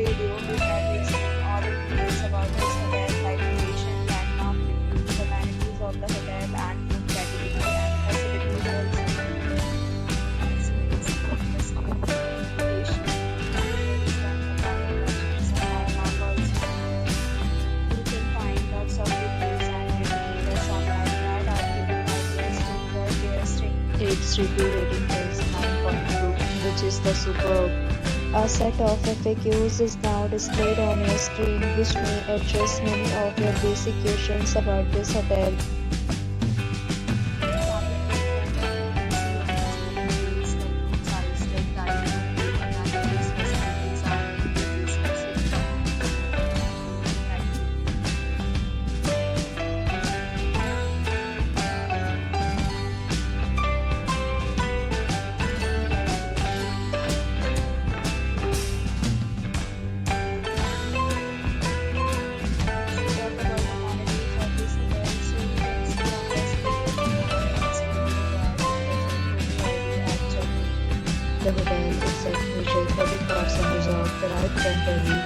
video, we have explained all the details about this hotel, like location, landmark, reviews, amenities of the hotel, and food category and facilities also. You can find lots of reviews and indicators online that are giving ideas to enjoy their stay. Its review rating is 9.2, which is the superb. A set of FAQs is now displayed on your screen, which may address many of your basic questions about this hotel. The hotel is a major public parks and resort, the right temporary